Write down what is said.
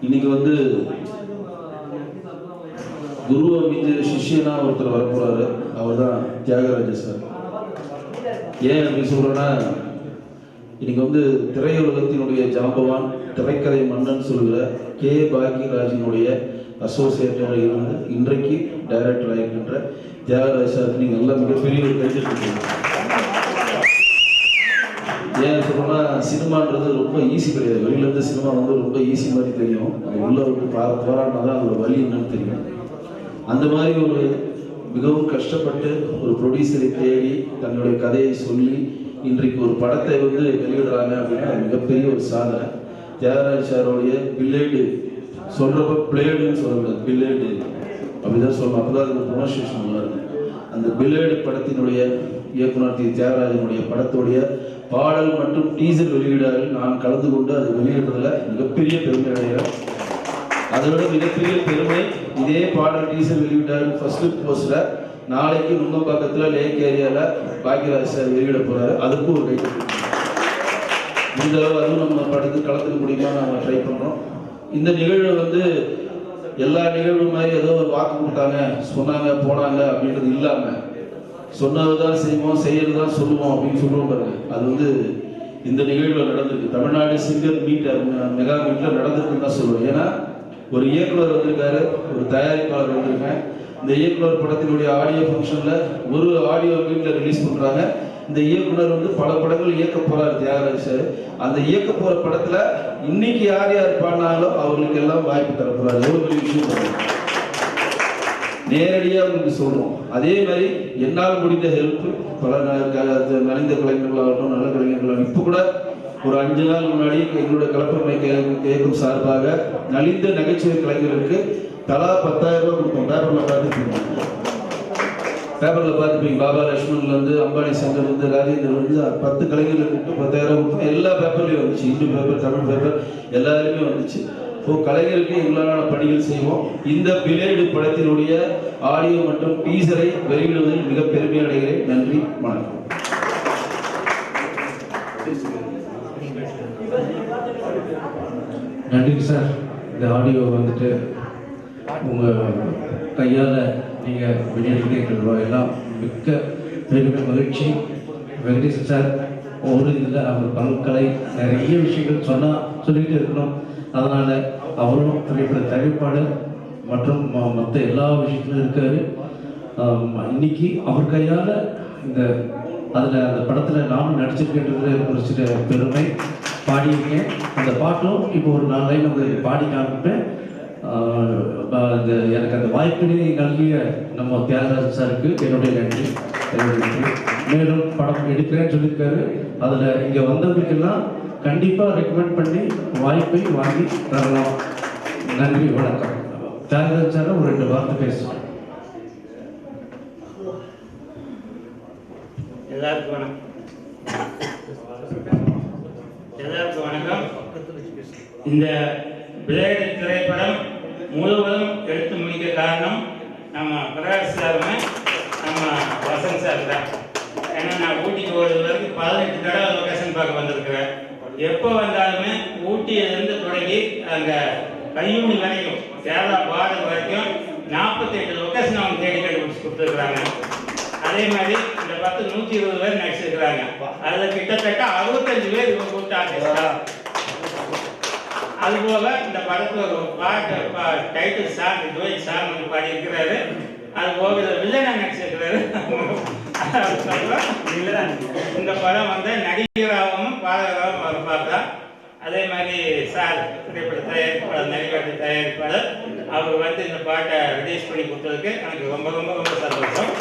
இன்னைக்கு வந்து குருவை மீது சிஷ்யனா ஒருத்தர் வரப்போறாரு. அவர் தான் தியாகராஜ சார். ஏன் அப்படி சொல்றேன்னா, இன்னைக்கு வந்து திரையுலகத்தினுடைய ஜாம்பவான், திரைக்கதை மன்னன் சொல்கிற கே பாக்யராஜினுடைய அசோசியேட்டாக இருந்து இன்றைக்கு டைரக்டர் ஆகின்ற தியாகராஜ சார் நீங்கள் எல்லாம் மிகப்பெரிய தெரிஞ்சிருக்கீங்க. ஏன் சொல்றேன்னா, சினிமான்றது ரொம்ப ஈஸி கிடையாது. வெளியிலேருந்து சினிமா வந்து ரொம்ப ஈஸி மாதிரி தெரியும். அது உள்ள வந்து போராடினா தான் அதோட வழி என்னன்னு தெரியும். அந்த மாதிரி ஒரு மிகவும் கஷ்டப்பட்டு ஒரு ப்ரொடியூசரை தேடி தன்னுடைய கதையை சொல்லி இன்றைக்கு ஒரு படத்தை வந்து வெளியிடுறாங்க அப்படின்னா மிகப்பெரிய ஒரு சாதனை. தியாகராஜ் சாரோடைய பில்லேடு சொல்கிறப்ப பிளேடுன்னு சொல்லக்கூடாது, பில்லேடு அப்படிதான் சொல்லணும். அப்போ தான் அதுக்கு ப்ரொனன்சியேஷன் நல்லா இருக்கும். அந்த பில்லேடு படத்தினுடைய இயக்குனர் தியாகராஜனுடைய படத்துடைய பாடல் மற்றும் டீசர் வெளியீடாக நான் கலந்து கொண்டு அது வெளியிடுறதுல மிகப்பெரிய பெருமை அடைகிறேன். அதை விட மிகப்பெரிய பெருமை, இதே பாடல் டீசர் வெளியிட்டாரு ஃபர்ஸ்ட் போஸ்டர் நாளைக்கு நுங்கம்பாக்கத்தில் லேக் ஏரியாவில் பாக்யராஜ் சார் வெளியிட போறாரு. அதுக்கும் ஒரு கை இந்த அளவு அதுவும் நம்ம படத்துக்கு கலந்துக்க முடியுமா நாங்கள் ட்ரை பண்ணுறோம். இந்த நிகழ்வு வந்து எல்லா நிகழ்வு மாதிரி ஏதோ ஒரு வாக்கு கொடுத்தாங்க சொன்னாங்க போனாங்க அப்படின்றது இல்லாமல் சொன்னது தான் செய்வோம் செய்யறது தான் சொல்லுவோம் அப்படின்னு சொல்லுவோம் பாருங்க. அது வந்து இந்த நிகழ்வில் நடந்திருக்கு. தமிழ்நாடு சிங்கர் மீட் மெகா மீட்டில் நடந்திருக்குன்னு தான் சொல்லுவேன். ஏன்னா ஒரு இயக்குனர் வந்திருக்காரு, ஒரு தயாரிப்பாளர் வந்திருக்கேன். இந்த இயக்குனர் படத்தினுடைய ஆடியோ ஃபங்க்ஷனில் ஒரு ஆடியோ வீட்டில் ரிலீஸ் பண்ணுறாங்க. இந்த இயக்குனர் வந்து பல படங்கள் இயக்க போறாரு தியாகராஜ் சார். அந்த இயக்க போகிற படத்தில் இன்னைக்கு யார் யார் பாடினாலும் அவங்களுக்கு எல்லாம் வாய்ப்பு தர போறாரு. எவ்வளோ பெரிய விஷயம் நேரடியாக அவங்களுக்கு சொல்கிறோம். அதே மாதிரி என்னால் முடிந்த ஹெல்ப் பல நலிந்த கலைஞர்களாகட்டும், நல்ல கலைஞர்களாகட்டும். இப்போ கூட ஒரு 5 நாள் முன்னாடி எங்களுடைய கலப்பமை கேட்கும் சார்பாக நலிந்த நகைச்சுவை கலைஞர்களுக்கு தலா 10,000 ரூபாய் கொடுத்தோம். பேப்பரில் பார்த்துப்பீங்க. பாபா லட்சுமண்லேருந்து அம்பானி சங்கர்லேருந்து ராஜேந்திரன்லேருந்து 10 கலைஞர்களுக்கு 10,000 கொடுத்தோம். எல்லா பேப்பர்லையும் வந்துச்சு. இந்து பேப்பர், தமிழ் பேப்பர் எல்லாருமே வந்துச்சு. இப்போ கலைஞருக்கு எங்களான பணிகள் செய்வோம். இந்த பிளேடு படத்தினுடைய ஆடியோ மற்றும் டீசரை வெளியிடுவதில் மிக பெருமை அடைகிறேன். நன்றி, வணக்கம். நன்றி சார். இந்த ஆடியோ வந்துட்டு உங்கள் கையால் நீங்கள் வெளியிடுறீங்க எல்லாம் மிக்க பெருமை மகிழ்ச்சி. வெங்கடேசன் சார் ஒரு இதில் அவர் பல்கலை நிறைய விஷயங்கள் சொல்லிகிட்டு இருக்கணும். அதனால் அவரும் திரைப்பட தயாரிப்பாளர் மற்றும் மற்ற எல்லா விஷயத்திலும் இருக்கார். இன்னைக்கு அவர் கையால் இந்த அதில் அந்த படத்தில் நானும் நடிச்சிருக்கின்றது குறிச்சிட்ட பெருமை. பாடியிருக்கேன். அந்த பாட்டும் இப்போ ஒரு 4 லைன் உங்களுக்கு பாடி காமிப்பேன். எனக்கு அந்த வாய்ப்பினை நல்கிய நம்ம தியாகராஜன் சாருக்கு என்னுடைய நன்றி. மேலும் படம் எடுக்கிறேன்னு சொல்லியிருக்காரு. அதில் இங்கே வந்தவங்களுக்கெல்லாம் கண்டிப்பாக ரெக்கமெண்ட் பண்ணி வாய்ப்பை வாங்கி தரலாம். நன்றி, வணக்கம். தியாகராஜன் சார் ஒரு 2 வார்த்தை பேசுகிறேன். எல்லாருக்கும் வணக்கம். இந்த பிளேடு திரைப்படம் முழுவதும் எடுத்து முடிக்க காரணம் நம்ம பிரகாஷ் சாருமே நம்ம வசந்த் சார் தான். ஏன்னா நான் ஊட்டிக்கு போகிறது வரைக்கும் 18 தடவை லொக்கேஷன் பார்க்க வந்திருக்கிறேன். எப்போ வந்தாலுமே ஊட்டியிலிருந்து தொடங்கி அங்கே கையூனி வரைக்கும் கேரளா பார்டர் வரைக்கும் 48 லொக்கேஷன் அவங்க தேடி கண்டுபிடிச்சி கொடுத்துருக்குறாங்க. அதே மாதிரி இந்த 120 பேர் நடிச்சிருக்கிறாங்க. அதில் கிட்டத்தட்ட 65 பேர் இவங்க கூப்பிட்டு ஆர்டிஸ்டா. அதுபோக இந்த படத்தில் ஒரு பாட்டு டைட்டில் சாங் டுவெல் சாங் வந்து பாடியிருக்கிறாரு. அது போக வில்லனா நடிச்சிருக்கிறாரு. இந்த படம் வந்து நடிகராகவும் பாடகராகவும் அவர் பார்த்தா. அதே மாதிரி சார் திரைப்பட தயாரிப்பாளர், நடிகாட்டு தயாரிப்பாளர், அவர் வந்து இந்த பாட்டை ரிலீஸ் பண்ணி கொடுத்ததுக்கு எனக்கு ரொம்ப ரொம்ப ரொம்ப சந்தோஷம்.